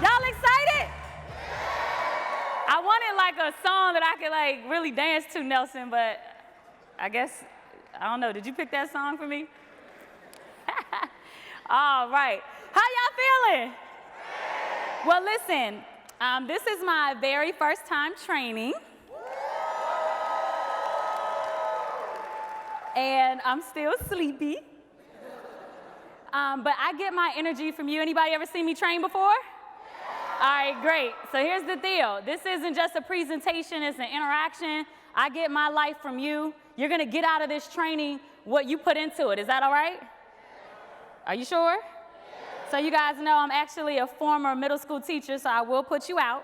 Y'all excited? I wanted like a song that I could like really dance to, Nelson, but I guess, I don't know. Did you pick that song for me? All right. How y'all feeling? Well, listen, this is my very first time training. And I'm still sleepy. But I get my energy from you. Anybody ever seen me train before? All right, great. So here's the deal. This isn't just a presentation, it's an interaction. I get my life from you. You're gonna get out of this training what you put into it. Is that all right? Are you sure? So you guys know I'm actually a former middle school teacher, so I will put you out.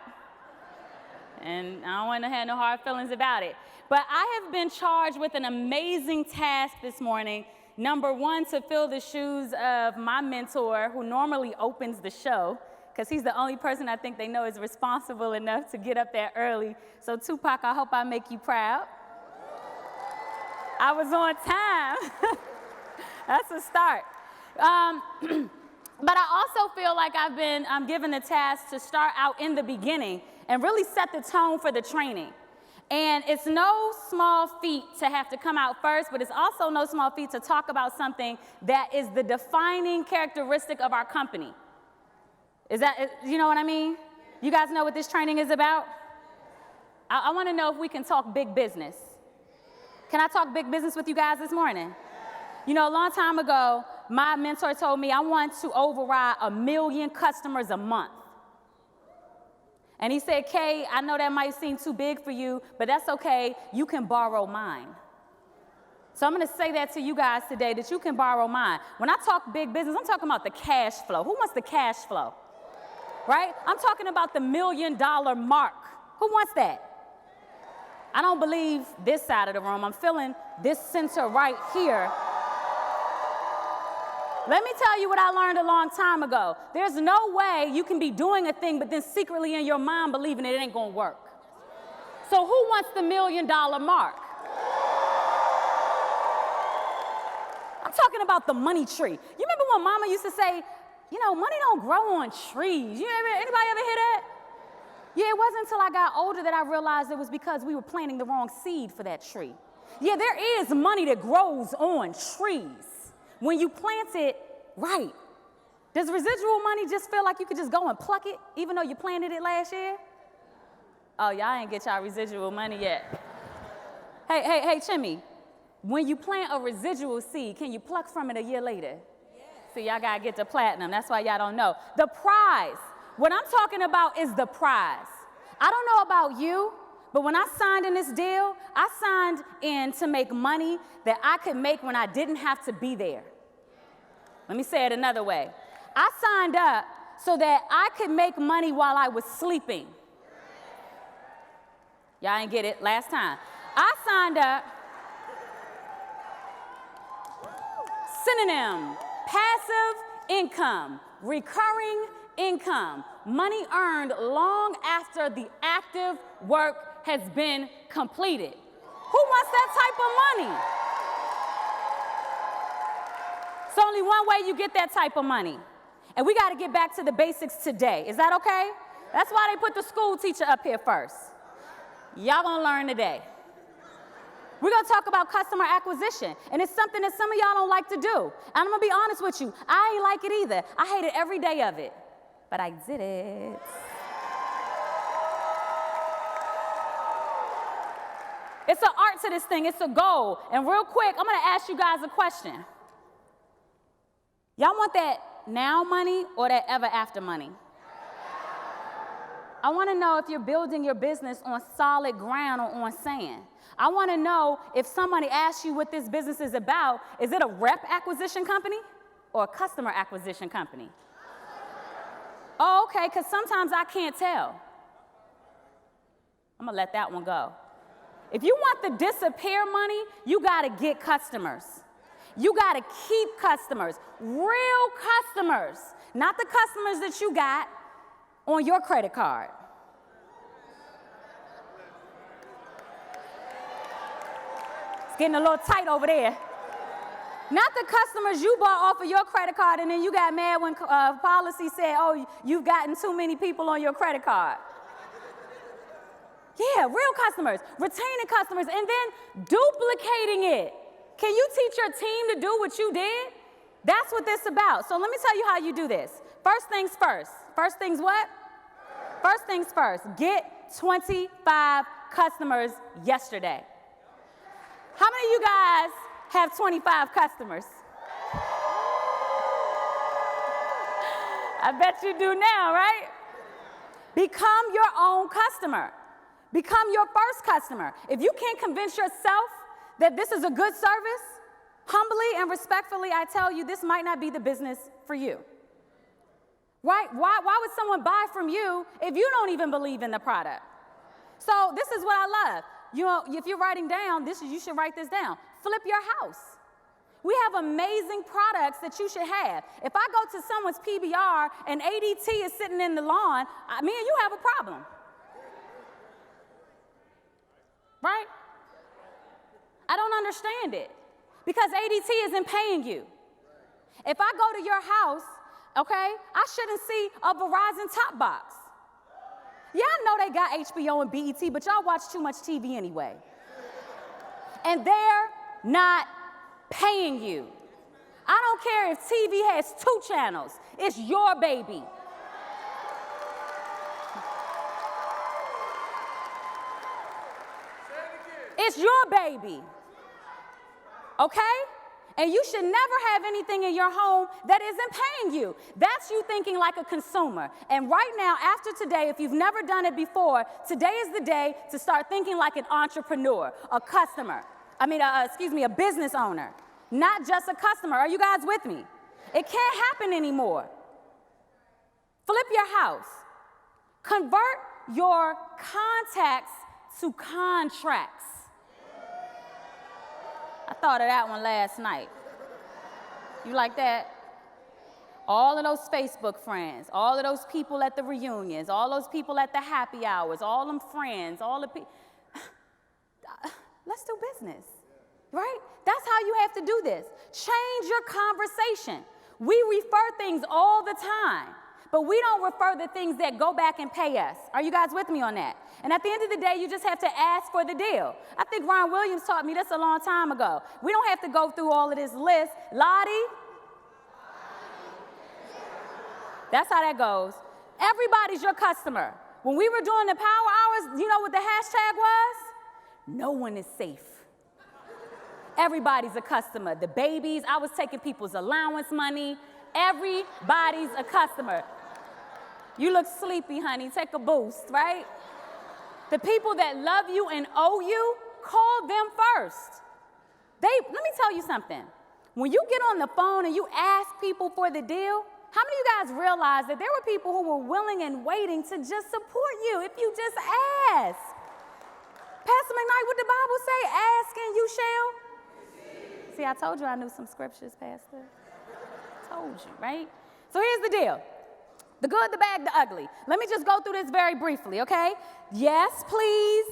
And I don't want to have no hard feelings about it. But I have been charged with an amazing task this morning. Number one, to fill the shoes of my mentor, who normally opens the show, because he's the only person I think they know is responsible enough to get up there early. So Tupac, I hope I make you proud. I was on time. That's a start. But I also feel like I'm given the task to start out in the beginning and really set the tone for the training. And it's no small feat to have to come out first, but it's also no small feat to talk about something that is the defining characteristic of our company. You know what I mean? You guys know what this training is about? I want to know if we can talk big business. Can I talk big business with you guys this morning? You know, a long time ago, my mentor told me I want to override 1 million customers a month. And he said, Kay, I know that might seem too big for you, but that's okay. You can borrow mine. So I'm going to say that to you guys today, that you can borrow mine. When I talk big business, I'm talking about the cash flow. Who wants the cash flow? Right? I'm talking about the $1 million mark. Who wants that? I don't believe this side of the room. I'm feeling this center right here. Let me tell you what I learned a long time ago. There's no way you can be doing a thing, but then secretly in your mind believing it ain't gonna work. So who wants the $1 million mark? I'm talking about the money tree. You remember when Mama used to say, you know, money don't grow on trees. Anybody ever hear that? Yeah, it wasn't until I got older that I realized it was because we were planting the wrong seed for that tree. Yeah, there is money that grows on trees when you plant it right. Does residual money just feel like you could just go and pluck it even though you planted it last year? Oh, y'all ain't get y'all residual money yet. Hey, Chimmy, when you plant a residual seed, can you pluck from it a year later? Yes. See, y'all gotta get to platinum. That's why y'all don't know. The prize. What I'm talking about is the prize. I don't know about you, but when I signed in this deal, I signed in to make money that I could make when I didn't have to be there. Let me say it another way. I signed up so that I could make money while I was sleeping. Y'all ain't get it last time. I signed up. Synonym: passive income, recurring income, money earned long after the active work has been completed. Who wants that type of money? It's only one way you get that type of money. And we got to get back to the basics today. Is that okay? That's why they put the school teacher up here first. Y'all gonna learn today. We're gonna talk about customer acquisition. And it's something that some of y'all don't like to do. And I'm gonna be honest with you, I ain't like it either. I hated every day of it. But I did it. It's an art to this thing. It's a goal. And real quick, I'm going to ask you guys a question. Y'all want that now money or that ever after money? I want to know if you're building your business on solid ground or on sand. I want to know if somebody asks you what this business is about, is it a rep acquisition company or a customer acquisition company? Oh, okay, because sometimes I can't tell. I'm going to let that one go. If you want the disappear money, you got to get customers. You got to keep customers, real customers, not the customers that you got on your credit card. It's getting a little tight over there. Not the customers you bought off of your credit card and then you got mad when policy said, oh, you've gotten too many people on your credit card. Yeah, real customers, retaining customers, and then duplicating it. Can you teach your team to do what you did? That's what this is about. So let me tell you how you do this. First things first. First things what? First things first. Get 25 customers yesterday. How many of you guys have 25 customers? I bet you do now, right? Become your own customer. Become your first customer. If you can't convince yourself that this is a good service, humbly and respectfully, I tell you, this might not be the business for you. Right? Why would someone buy from you if you don't even believe in the product? So this is what I love. You know, if you're writing down, you should write this down. Flip your house. We have amazing products that you should have. If I go to someone's PBR and ADT is sitting in the lawn, me and you have a problem. Right? I don't understand it because ADT isn't paying you. If I go to your house, okay, I shouldn't see a Verizon top box. Yeah, I know they got HBO and BET, but y'all watch too much TV anyway. And they're not paying you. I don't care if TV has 2 channels. It's your baby. It's your baby. Okay? And you should never have anything in your home that isn't paying you. That's you thinking like a consumer. And right now, after today, if you've never done it before, today is the day to start thinking like an entrepreneur, a customer. A business owner, not just a customer. Are you guys with me? It can't happen anymore. Flip your house. Convert your contacts to contracts. I thought of that one last night. You like that? All of those Facebook friends, all of those people at the reunions, all those people at the happy hours, all them friends, all the people. Let's do business, right? That's how you have to do this. Change your conversation. We refer things all the time, but we don't refer the things that go back and pay us. Are you guys with me on that? And at the end of the day, you just have to ask for the deal. I think Ron Williams taught me this a long time ago. We don't have to go through all of this list. Lottie? That's how that goes. Everybody's your customer. When we were doing the power hours, you know what the hashtag was? No one is safe. Everybody's a customer. The babies, I was taking people's allowance money. Everybody's a customer. You look sleepy, honey. Take a boost, right? The people that love you and owe you, call them first. Let me tell you something. When you get on the phone and you ask people for the deal, how many of you guys realize that there were people who were willing and waiting to just support you if you just ask? Pastor McKnight, what the Bible say? Ask and you shall. See, I told you I knew some scriptures, Pastor. Told you, right? So here's the deal. The good, the bad, the ugly. Let me just go through this very briefly, okay? Yes, please.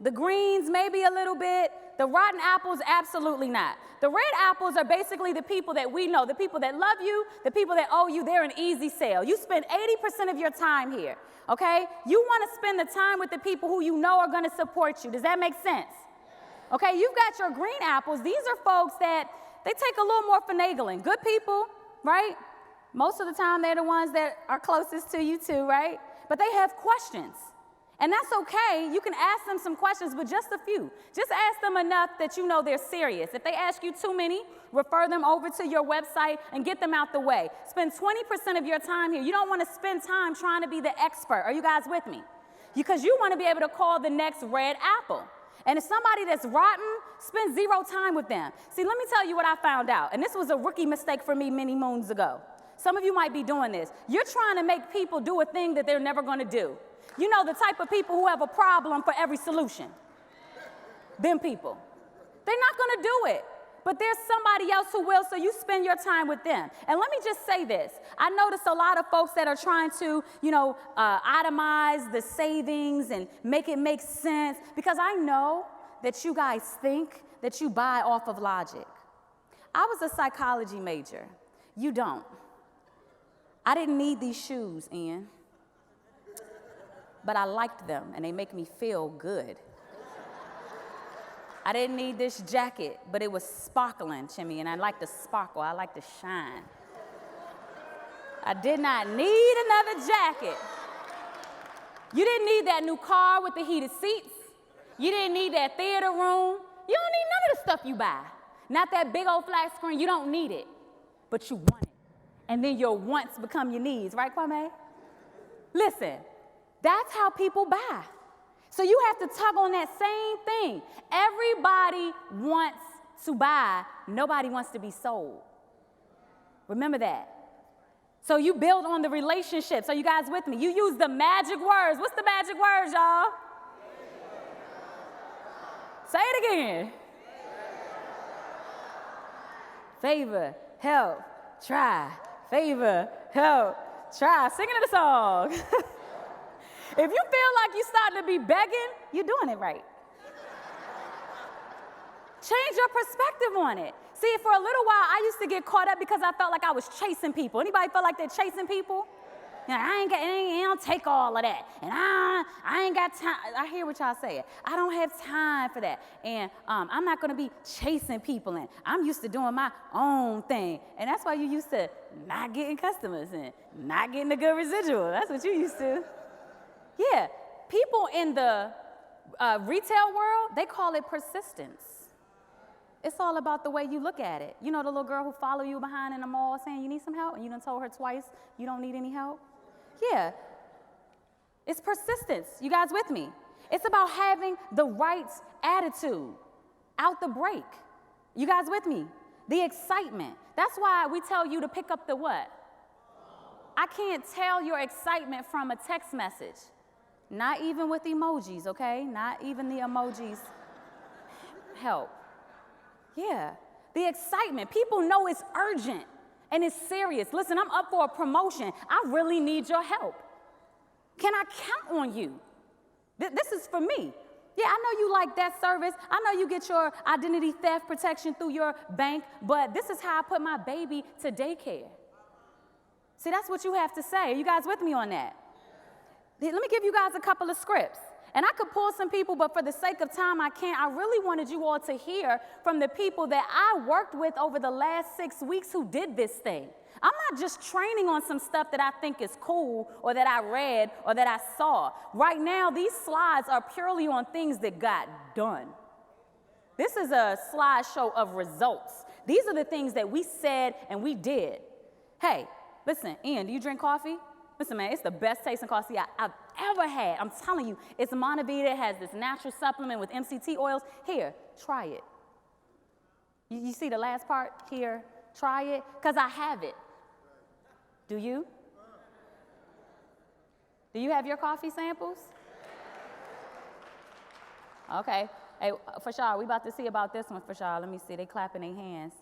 The greens, maybe a little bit. The rotten apples, absolutely not. The red apples are basically the people that we know, the people that love you, the people that owe you. They're an easy sale. You spend 80% of your time here, okay? You want to spend the time with the people who you know are going to support you. Does that make sense? Okay, you've got your green apples. These are folks that they take a little more finagling. Good people, right? Most of the time, they're the ones that are closest to you too, right? But they have questions. And that's okay. You can ask them some questions, but just a few. Just ask them enough that you know they're serious. If they ask you too many, refer them over to your website and get them out the way. Spend 20% of your time here. You don't want to spend time trying to be the expert. Are you guys with me? Because you want to be able to call the next red apple. And if somebody that's rotten, spend 0 time with them. See, let me tell you what I found out. And this was a rookie mistake for me many moons ago. Some of you might be doing this. You're trying to make people do a thing that they're never going to do. You know, the type of people who have a problem for every solution. Them people. They're not going to do it. But there's somebody else who will, so you spend your time with them. And let me just say this. I noticed a lot of folks that are trying to, itemize the savings and make it make sense, because I know that you guys think that you buy off of logic. I was a psychology major. You don't. I didn't need these shoes, Ian, but I liked them, and they make me feel good. I didn't need this jacket, but it was sparkling to me, and I like to sparkle. I like to shine. I did not need another jacket. You didn't need that new car with the heated seats. You didn't need that theater room. You don't need none of the stuff you buy. Not that big old flat screen. You don't need it, but you want it. And then your wants become your needs, right, Kwame? Listen, that's how people buy. So you have to tug on that same thing. Everybody wants to buy. Nobody wants to be sold. Remember that. So you build on the relationships. Are you guys with me? You use the magic words. What's the magic words, y'all? Say it again. Favor, help, try. Favor, help, try. Singing the song. If you feel like you're starting to be begging, you're doing it right. Change your perspective on it. See, for a little while, I used to get caught up because I felt like I was chasing people. Anybody feel like they're chasing people? You know, I don't take all of that. And I ain't got time. I hear what y'all say. I don't have time for that. And I'm not going to be chasing people. And I'm used to doing my own thing. And that's why you used to not getting customers and not getting a good residual. That's what you used to. Yeah. People in the retail world, they call it persistence. It's all about the way you look at it. You know the little girl who followed you behind in the mall saying you need some help and you done told her twice you don't need any help? Yeah. It's persistence. You guys with me? It's about having the right attitude out the break. You guys with me? The excitement. That's why we tell you to pick up the what? I can't tell your excitement from a text message. Not even with emojis, okay? Not even the emojis help. Yeah, the excitement. People know it's urgent and it's serious. Listen, I'm up for a promotion. I really need your help. Can I count on you? This is for me. Yeah, I know you like that service. I know you get your identity theft protection through your bank, but this is how I put my baby to daycare. See, that's what you have to say. Are you guys with me on that? Let me give you guys a couple of scripts. And I could pull some people, but for the sake of time, I can't. I really wanted you all to hear from the people that I worked with over the last 6 weeks who did this thing. I'm not just training on some stuff that I think is cool or that I read or that I saw. Right now, these slides are purely on things that got done. This is a slideshow of results. These are the things that we said and we did. Hey, listen, Ian, do you drink coffee? Listen, man, it's the best tasting coffee I've ever had. I'm telling you, it's Monavita. It has this natural supplement with MCT oils. Here, try it. You see the last part here? Try it, because I have it. Do you? Do you have your coffee samples? Okay. Hey, Fashar, we about to see about this one, Fashar. Let me see. They clapping their hands.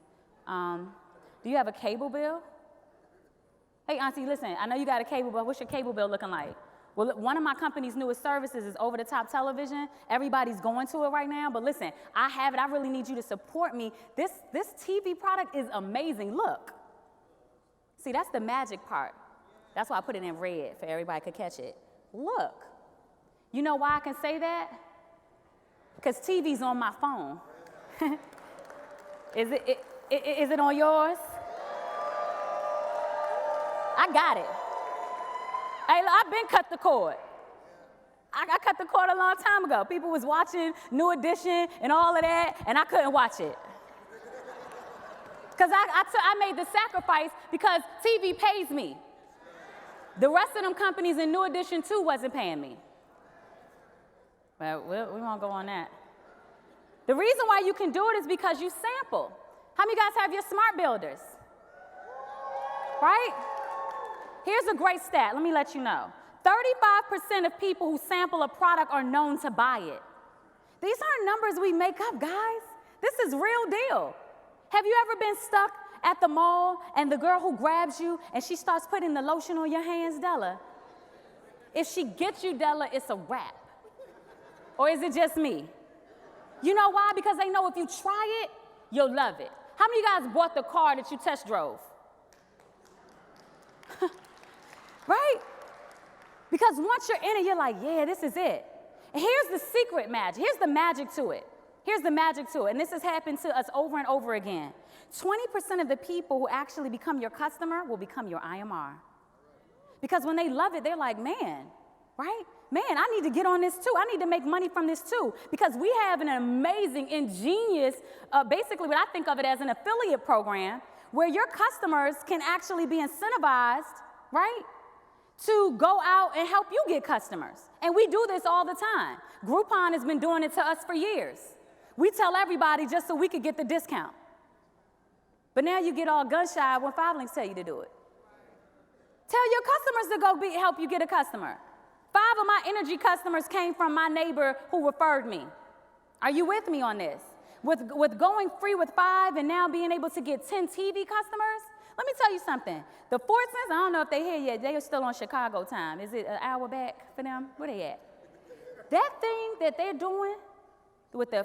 Do you have a cable bill? Hey, Auntie, listen, I know you got a cable bill. What's your cable bill looking like? Well, one of my company's newest services is over-the-top television. Everybody's going to it right now, but listen, I have it. I really need you to support me. This TV product is amazing. Look. See, that's the magic part. That's why I put it in red for everybody to catch it. Look. You know why I can say that? Because TV's on my phone. Is it on yours? I got it. Hey, I've been cut the cord. I cut the cord a long time ago. People was watching New Edition and all of that, and I couldn't watch it. Because I made the sacrifice because TV pays me. The rest of them companies in New Edition, too, wasn't paying me. Well, we won't go on that. The reason why you can do it is because you sample. How many of you guys have your smart builders? Right? Here's a great stat. Let me let you know. 35% of people who sample a product are known to buy it. These aren't numbers we make up, guys. This is real deal. Have you ever been stuck at the mall and the girl who grabs you and she starts putting the lotion on your hands, Della? If she gets you, Della, it's a wrap. Or is it just me? You know why? Because they know if you try it, you'll love it. How many of you guys bought the car that you test drove? Right? Because once you're in it, you're like, yeah, this is it. And here's the secret magic. Here's the magic to it. Here's the magic to it. And this has happened to us over and over again. 20% of the people who actually become your customer will become your IMR. Because when they love it, they're like, man, right? Man, I need to get on this too. I need to make money from this too. Because we have an amazing, ingenious, basically what I think of it as an affiliate program where your customers can actually be incentivized, right, to go out and help you get customers. And we do this all the time. Groupon has been doing it to us for years. We tell everybody just so we could get the discount. But now you get all gun shy when 5 Links tell you to do it. Tell your customers to go help you get a customer. 5 of my energy customers came from my neighbor who referred me. Are you with me on this? With going free with 5 and now being able to get 10 TV customers, let me tell you something. The Fortsons, I don't know if they're here yet. They are still on Chicago time. Is it an hour back for them? Where they at? That thing that they're doing with the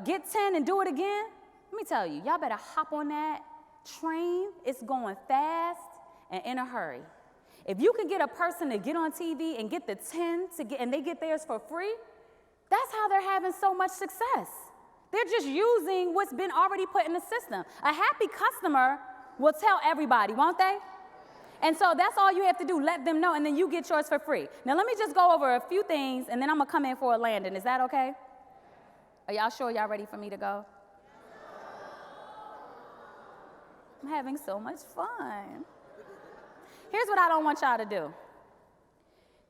get 10 and do it again, let me tell you, y'all better hop on that train. It's going fast and in a hurry. If you can get a person to get on TV and get the 10 and they get theirs for free, that's how they're having so much success. They're just using what's been already put in the system. A happy customer will tell everybody, won't they? And so that's all you have to do, let them know, and then you get yours for free. Now let me just go over a few things, and then I'm gonna come in for a landing. Is that okay? Are y'all sure y'all ready for me to go? I'm having so much fun. Here's what I don't want y'all to do.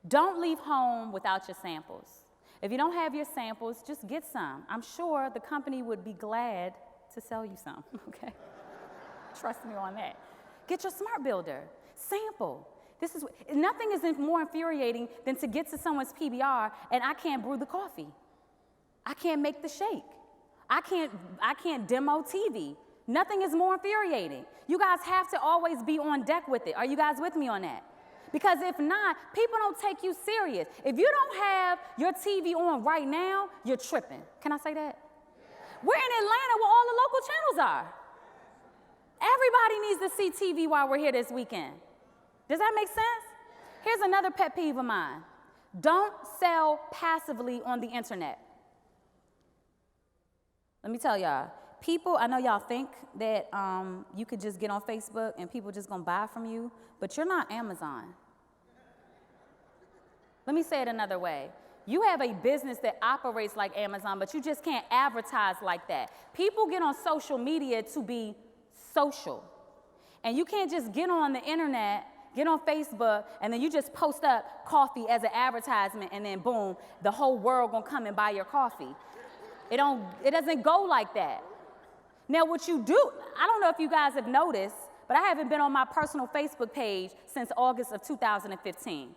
Don't leave home without your samples. If you don't have your samples, just get some. I'm sure the company would be glad to sell you some, okay? Trust me on that. Get your smart builder. Sample. Nothing is more infuriating than to get to someone's PBR and I can't brew the coffee. I can't make the shake. I can't demo TV. Nothing is more infuriating. You guys have to always be on deck with it. Are you guys with me on that? Because if not, people don't take you serious. If you don't have your TV on right now, you're tripping. Can I say that? We're in Atlanta where all the local channels are. Everybody needs to see TV while we're here this weekend. Does that make sense? Here's another pet peeve of mine. Don't sell passively on the internet. Let me tell y'all. People, I know y'all think that you could just get on Facebook and people just gonna buy from you, but you're not Amazon. Let me say it another way. You have a business that operates like Amazon, but you just can't advertise like that. People get on social media to be social. And you can't just get on the internet, get on Facebook, and then you just post up coffee as an advertisement, and then boom, the whole world gonna come and buy your coffee. It doesn't go like that. Now, what you do, I don't know if you guys have noticed, but I haven't been on my personal Facebook page since August of 2015.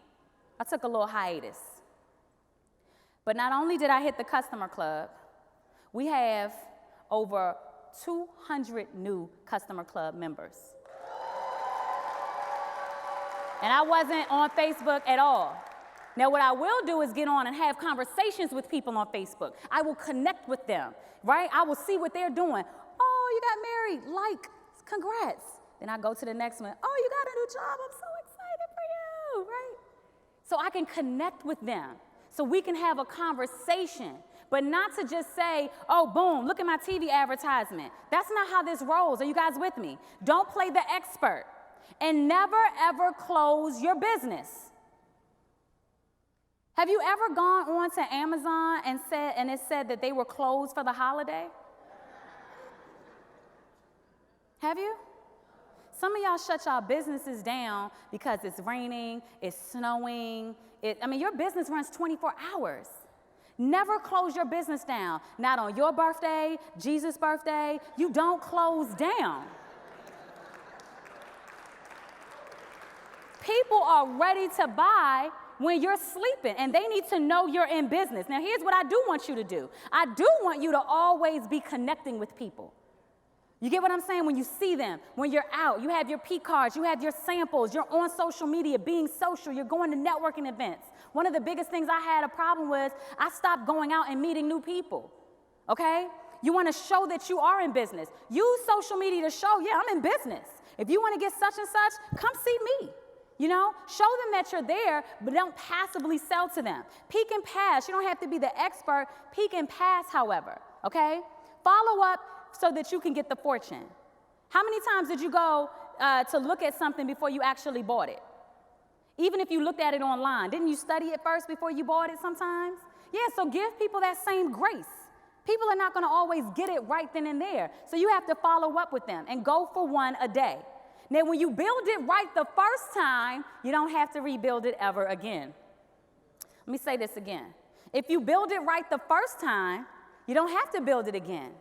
I took a little hiatus. But not only did I hit the customer club, we have over 200 new customer club members. And I wasn't on Facebook at all. Now, what I will do is get on and have conversations with people on Facebook. I will connect with them, right? I will see what they're doing. Oh, you got married, like, congrats. Then I go to the next one. Oh, you got a new job, I'm so excited for you, right? So I can connect with them, so we can have a conversation, but not to just say, oh, boom, look at my TV advertisement. That's not how this rolls. Are you guys with me? Don't play the expert, and never, ever close your business. Have you ever gone on to Amazon and it said that they were closed for the holiday? Have you? Some of y'all shut y'all businesses down because it's raining, it's snowing. Your business runs 24 hours. Never close your business down. Not on your birthday, Jesus' birthday. You don't close down. People are ready to buy when you're sleeping, and they need to know you're in business. Now, here's what I do want you to do. I do want you to always be connecting with people. You get what I'm saying? When you see them, when you're out, you have your P cards, you have your samples, you're on social media, being social, you're going to networking events. One of the biggest things I had a problem with, I stopped going out and meeting new people, okay? You want to show that you are in business. Use social media to show, yeah, I'm in business. If you want to get such and such, come see me. You know, show them that you're there, but don't passively sell to them. Peek and pass. You don't have to be the expert. Peek and pass, however, okay? Follow up so that you can get the fortune. How many times did you go to look at something before you actually bought it? Even if you looked at it online, didn't you study it first before you bought it sometimes? Yeah, so give people that same grace. People are not going to always get it right then and there. So you have to follow up with them and go for one a day. Now, when you build it right the first time, you don't have to rebuild it ever again. Let me say this again. If you build it right the first time, you don't have to build it again.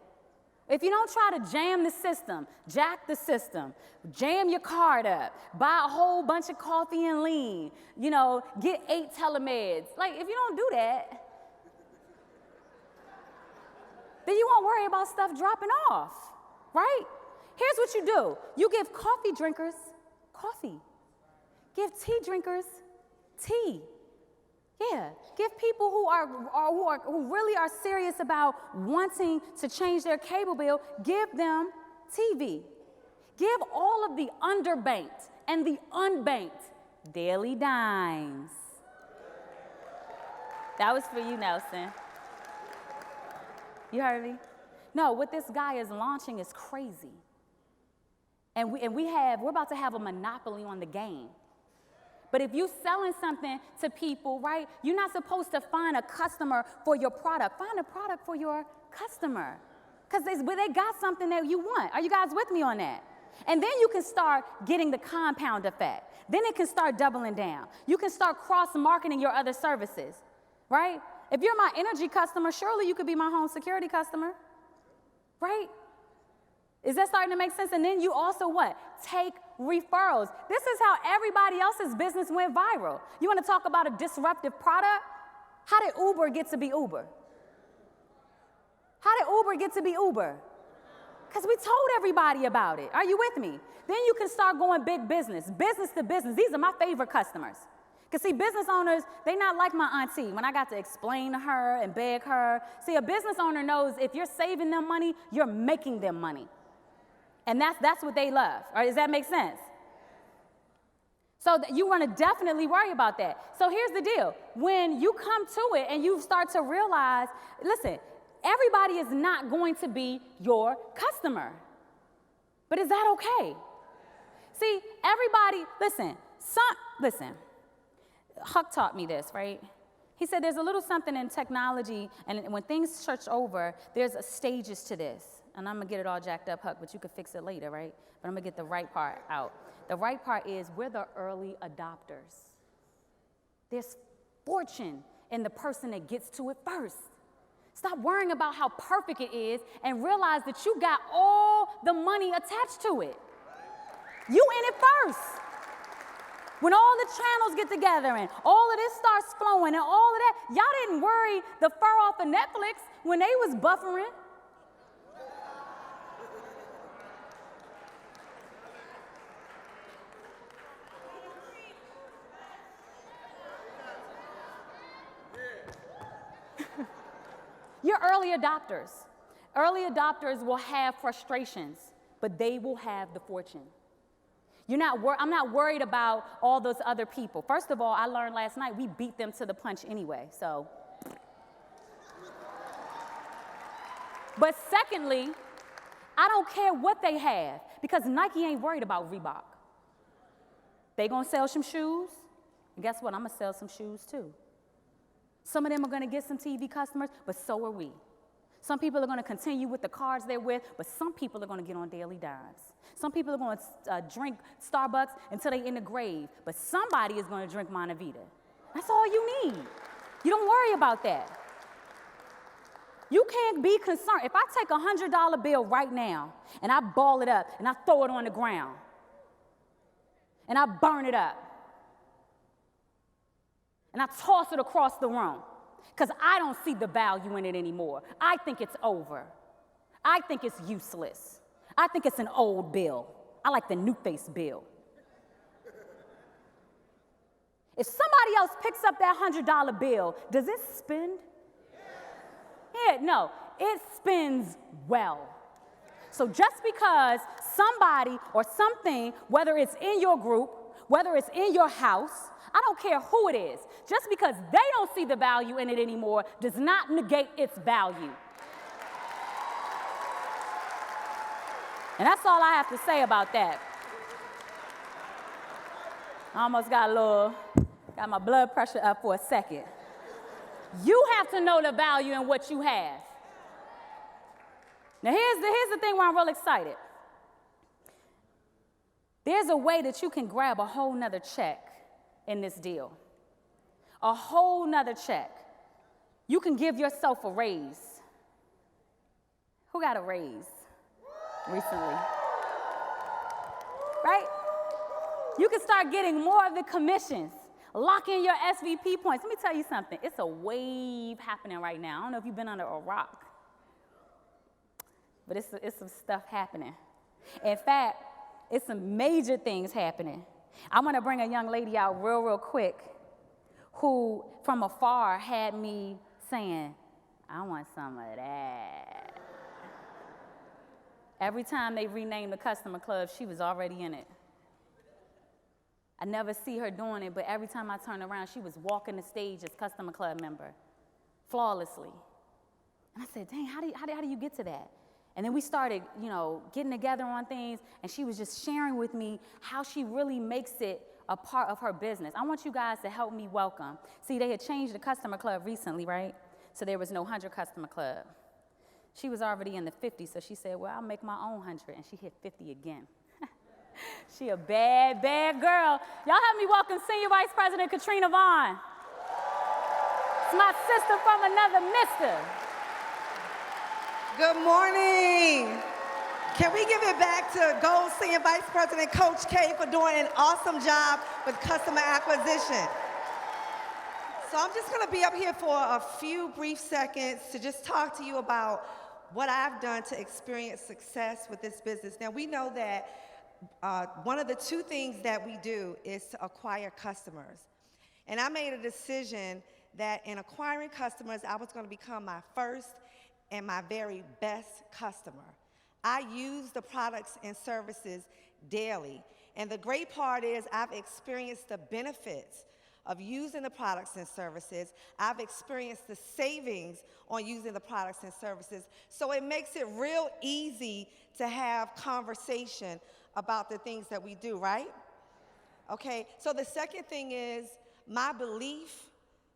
If you don't try to jam the system, jack the system, jam your card up, buy a whole bunch of coffee and lean, you know, get 8 telemeds. Like, if you don't do that, then you won't worry about stuff dropping off, right? Here's what you do. You give coffee drinkers coffee. Give tea drinkers tea. Yeah, give people who really are serious about wanting to change their cable bill, give them TV. Give all of the underbanked and the unbanked daily dimes. That was for you, Nelson. You heard me? No, what this guy is launching is crazy. And we're about to have a monopoly on the game. But if you're selling something to people, right, you're not supposed to find a customer for your product. Find a product for your customer. Because they got something that you want. Are you guys with me on that? And then you can start getting the compound effect. Then it can start doubling down. You can start cross-marketing your other services, right? If you're my energy customer, surely you could be my home security customer, right? Is that starting to make sense? And then you also what? Take referrals. This is how everybody else's business went viral. You want to talk about a disruptive product? How did Uber get to be Uber? How did Uber get to be Uber? Because we told everybody about it. Are you with me? Then you can start going big business, business to business. These are my favorite customers. Because see, business owners, they're not like my auntie when I got to explain to her and beg her. See, a business owner knows if you're saving them money, you're making them money. And that's what they love. Or does that make sense? So you want to definitely worry about that. So here's the deal. When you come to it and you start to realize, listen, everybody is not going to be your customer. But is that okay? See, everybody, listen. Huck taught me this, right? He said there's a little something in technology, and when things switch over, there's stages to this. And I'm going to get it all jacked up, Huck, but you can fix it later, right? But I'm going to get the right part out. The right part is we're the early adopters. There's fortune in the person that gets to it first. Stop worrying about how perfect it is and realize that you got all the money attached to it. You in it first. When all the channels get together and all of this starts flowing and all of that, y'all didn't worry the fur off of Netflix when they was buffering. You're early adopters. Early adopters will have frustrations, but they will have the fortune. I'm not worried about all those other people. First of all, I learned last night we beat them to the punch anyway, so. But secondly, I don't care what they have because Nike ain't worried about Reebok. They gonna sell some shoes, and guess what? I'm gonna sell some shoes too. Some of them are going to get some TV customers, but so are we. Some people are going to continue with the cards they're with, but some people are going to get on daily dimes. Some people are going to drink Starbucks until they're in the grave, but somebody is going to drink Montevita. That's all you need. You don't worry about that. You can't be concerned. If I take a $100 bill right now and I ball it up and I throw it on the ground and I burn it up, and I toss it across the room because I don't see the value in it anymore. I think it's over. I think it's useless. I think it's an old bill. I like the new face bill. If somebody else picks up that $100 bill, does it spin? Yeah, no. it spins well. So just because somebody or something, whether it's in your group, whether it's in your house, I don't care who it is, just because they don't see the value in it anymore does not negate its value. And that's all I have to say about that. I almost got my blood pressure up for a second. You have to know the value in what you have. Now here's the thing where I'm real excited. There's a way that you can grab a whole nother check in this deal. A whole nother check. You can give yourself a raise. Who got a raise recently? Right? You can start getting more of the commissions. Lock in your SVP points. Let me tell you something. It's a wave happening right now. I don't know if you've been under a rock, but it's some stuff happening. In fact, it's some major things happening. I want to bring a young lady out real quick who, from afar, had me saying, I want some of that. Every time they renamed the customer club, she was already in it. I never see her doing it, but every time I turn around, she was walking the stage as customer club member, flawlessly. And I said, dang, how do you get to that? And then we started, getting together on things, and she was just sharing with me how she really makes it a part of her business. I want you guys to help me welcome. See, they had changed the customer club recently, right? So there was no 100 customer club. She was already in the 50s, so she said, well, I'll make my own 100, and she hit 50 again. She a bad girl. Y'all help me welcome Senior Vice President Katrina Vaughn. It's my sister from another mister. Good morning. Can we give it back to Gold Senior Vice President Coach K for doing an awesome job with customer acquisition. So I'm just going to be up here for a few brief seconds to just talk to you about what I've done to experience success with this business. Now, we know that one of the two things that we do is to acquire customers. And I made a decision that in acquiring customers, I was going to become my first and my very best customer. I use the products and services daily. And the great part is I've experienced the benefits of using the products and services. I've experienced the savings on using the products and services. So it makes it real easy to have conversation about the things that we do, right? Okay, so the second thing is my belief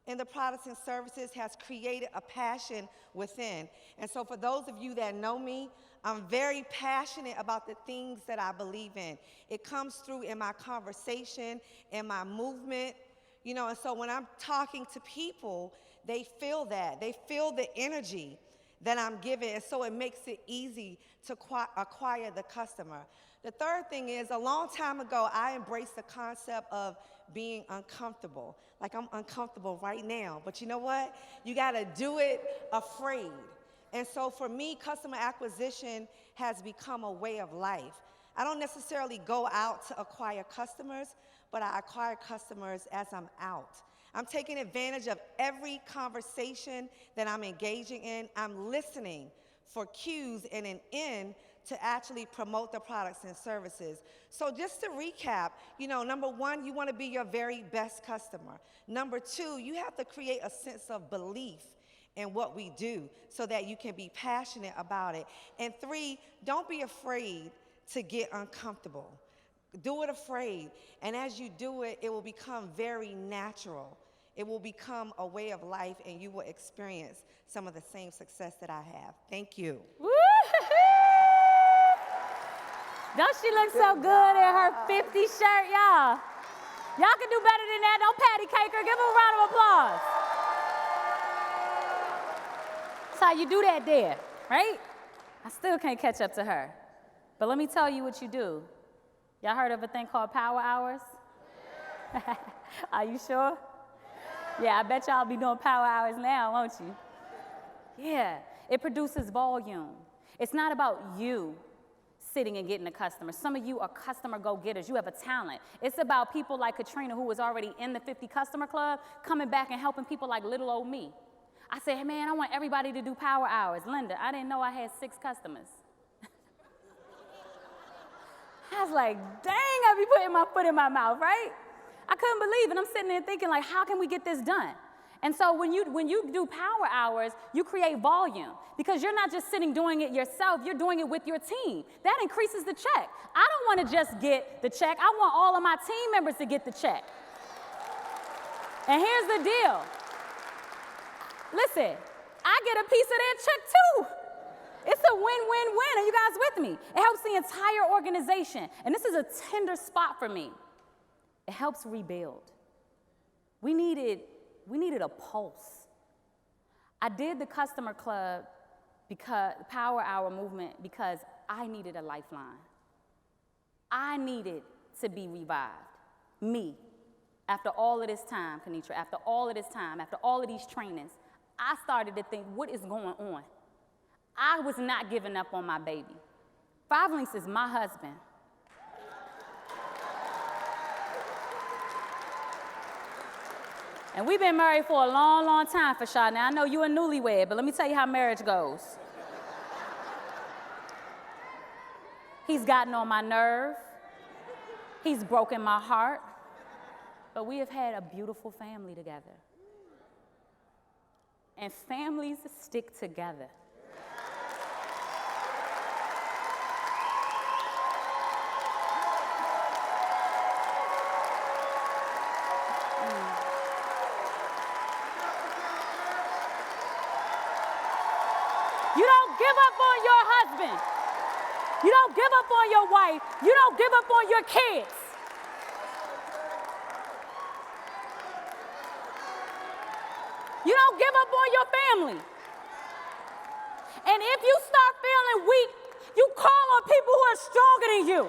in the products and services has created a passion within. And so for those of you that know me, I'm very passionate about the things that I believe in. It comes through in my conversation, in my movement, and so when I'm talking to people, they feel that. They feel the energy that I'm giving, and so it makes it easy to acquire the customer. The third thing is, a long time ago, I embraced the concept of being uncomfortable. Like, I'm uncomfortable right now, but you know what? You gotta do it afraid. And so for me, customer acquisition has become a way of life. I don't necessarily go out to acquire customers, but I acquire customers as I'm out. I'm taking advantage of every conversation that I'm engaging in. I'm listening for cues and an in to actually promote the products and services. So just to recap, number one, you want to be your very best customer. Number two, you have to create a sense of belief in what we do so that you can be passionate about it. And three, don't be afraid to get uncomfortable. Do it afraid. And as you do it, it will become very natural. It will become a way of life, and you will experience some of the same success that I have. Thank you. Don't she look so good in her 50 shirt, y'all? Y'all can do better than that. Don't patty cake her. Give her a round of applause. That's how you do that there, right? I still can't catch up to her. But let me tell you what you do. Y'all heard of a thing called power hours? Are you sure? Yeah, I bet y'all be doing power hours now, won't you? Yeah, it produces volume. It's not about you sitting and getting a customer. Some of you are customer go-getters. You have a talent. It's about people like Katrina, who was already in the 50 customer club, coming back and helping people like little old me. I said, hey, man, I want everybody to do power hours. Linda, I didn't know I had 6 customers. I was like, dang, I be putting my foot in my mouth, right? I couldn't believe it. I'm sitting there thinking, like, how can we get this done? And so when you do power hours, you create volume because you're not just sitting doing it yourself, you're doing it with your team. That increases the check. I don't want to just get the check. I want all of my team members to get the check. And here's the deal. Listen, I get a piece of their check too. It's a win-win-win. Are you guys with me? It helps the entire organization. And this is a tender spot for me. It helps rebuild. We needed a pulse. I did the customer club power hour movement because I needed a lifeline. I needed to be revived. Me. After all of this time, Kenitra, after all of this time, after all of these trainings, I started to think, what is going on? I was not giving up on my baby. 5 Links is my husband. And we've been married for a long, long time, Fashad. Now, I know you're a newlywed, but let me tell you how marriage goes. He's gotten on my nerve. He's broken my heart. But we have had a beautiful family together. And families stick together. You don't give up on your husband. You don't give up on your wife. You don't give up on your kids. You don't give up on your family. And if you start feeling weak, you call on people who are stronger than you.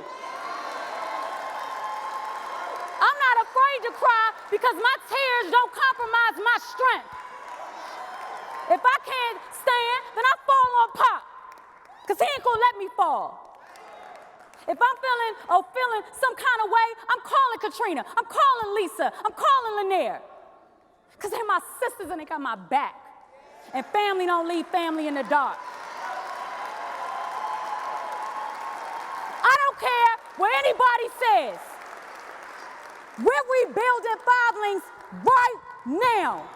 I'm not afraid to cry because my tears don't compromise my strength. If I can't stand, then I fall on Pop, because he ain't gonna let me fall. If I'm feeling some kind of way, I'm calling Katrina, I'm calling Lisa, I'm calling Lanier, because they're my sisters and they got my back. And family don't leave family in the dark. I don't care what anybody says. We're rebuilding 5 Links right now.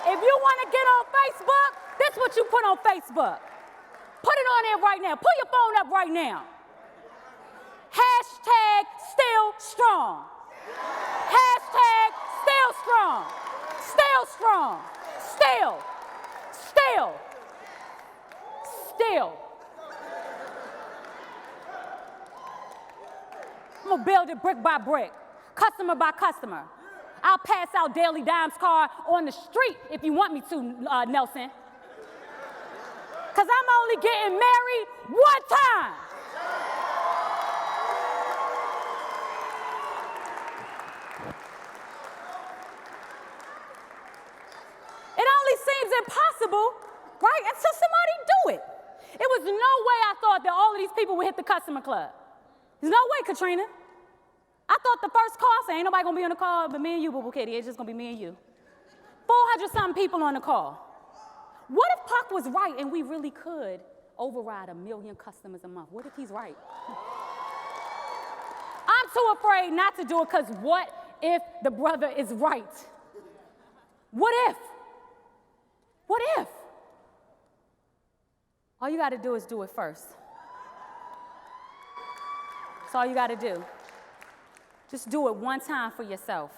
If you want to get on Facebook, that's what you put on Facebook. Put it on there right now. Pull your phone up right now. Hashtag still strong. Hashtag still strong. Still strong. Still. Still. Still. I'm going to build it brick by brick, customer by customer. I'll pass out Daily Dimes card on the street if you want me to, Nelson. Because I'm only getting married one time. It only seems impossible, right, until somebody do it. It was no way I thought that all of these people would hit the customer club. There's no way, Katrina. I thought the first call, say, ain't nobody gonna be on the call but me and you, Boo Boo Kitty. It's just gonna be me and you. 400-something people on the call. What if Pac was right and we really could override 1 million customers a month? What if he's right? I'm too afraid not to do it because what if the brother is right? What if? What if? All you gotta do is do it first. That's all you gotta do. Just do it one time for yourself.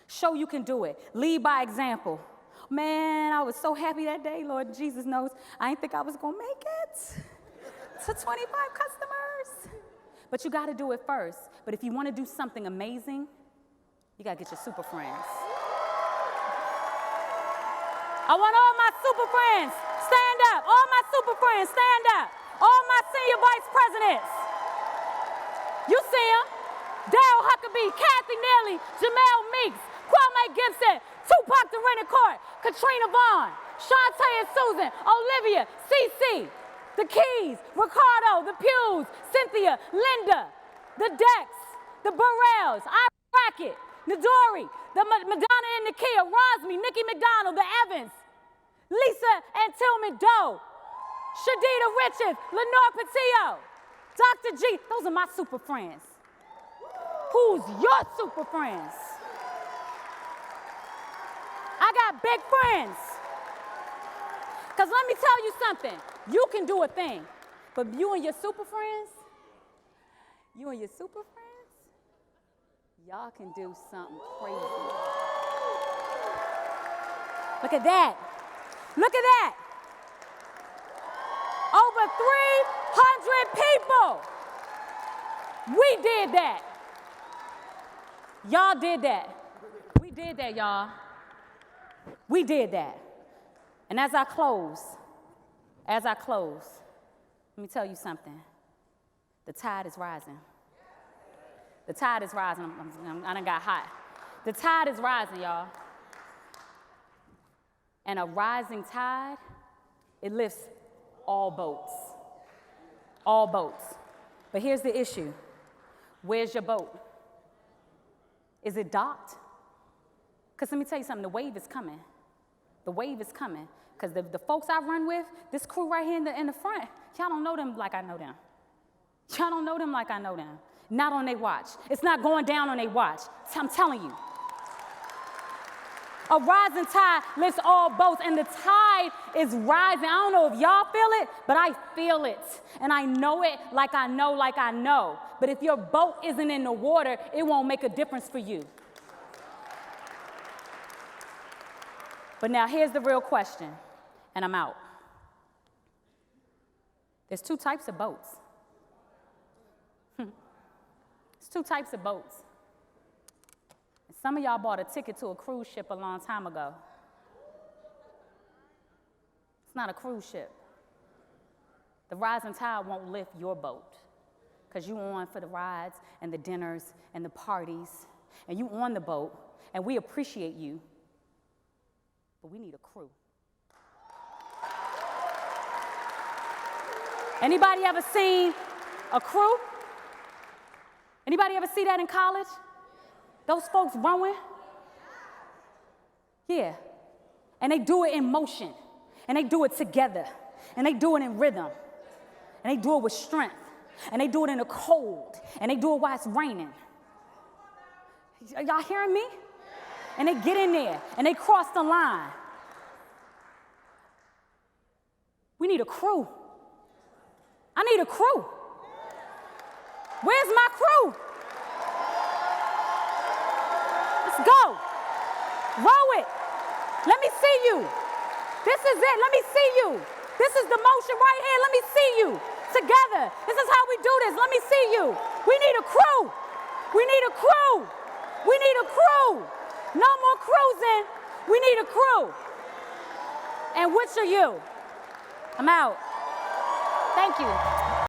Show you can do it. Lead by example. Man, I was so happy that day, Lord Jesus knows. I didn't think I was gonna make it to 25 customers. But you gotta do it first. But if you wanna do something amazing, you gotta get your super friends. I want all my super friends, stand up. All my super friends, stand up. All my senior vice presidents. You see them. Daryl Huckabee, Kathy Neely, Jamel Meeks, Kwame Gibson, Tupac Court, Katrina Vaughn, Shantae and Susan, Olivia, CeCe, the Keys, Ricardo, the Pews, Cynthia, Linda, the Decks, the Burrells, Ira Brackett, Nadori, Madonna and Nakia, Rosmi, Nikki McDonald, the Evans, Lisa and Tillman Doe, Shadida Richards, Lenore Patillo, Dr. G. Those are my super friends. Who's your super friends? I got big friends. Because let me tell you something. You can do a thing, but you and your super friends, y'all can do something crazy. Look at that. Look at that. Over 300 people. We did that. Y'all did that. We did that, y'all. We did that. And as I close, let me tell you something. The tide is rising. The tide is rising. I done got hot. The tide is rising, y'all. And a rising tide, it lifts all boats. All boats. But here's the issue. Where's your boat? Is it docked? Because let me tell you something, the wave is coming. The wave is coming. Because the folks I run with, this crew right here in the front, y'all don't know them like I know them. Y'all don't know them like I know them. Not on their watch. It's not going down on their watch. I'm telling you. A rising tide lifts all boats, and the tide is rising. I don't know if y'all feel it, but I feel it. And I know it like I know. But if your boat isn't in the water, it won't make a difference for you. But now here's the real question, and I'm out. There's two types of boats. There's two types of boats. And some of y'all bought a ticket to a cruise ship a long time ago. It's not a cruise ship. The rising tide won't lift your boat because you on for the rides and the dinners and the parties, and you on the boat, and we appreciate you. But we need a crew. Anybody ever seen a crew? Anybody ever see that in college? Those folks rowing? Yeah. And they do it in motion. And they do it together. And they do it in rhythm. And they do it with strength. And they do it in the cold. And they do it while it's raining. Are y'all hearing me? And they get in there, and they cross the line. We need a crew. I need a crew. Where's my crew? Let's go. Row it. Let me see you. This is it. Let me see you. This is the motion right here. Let me see you. Together. This is how we do this. Let me see you. We need a crew. We need a crew. We need a crew. No more cruising. We need a crew. And which are you? I'm out. Thank you.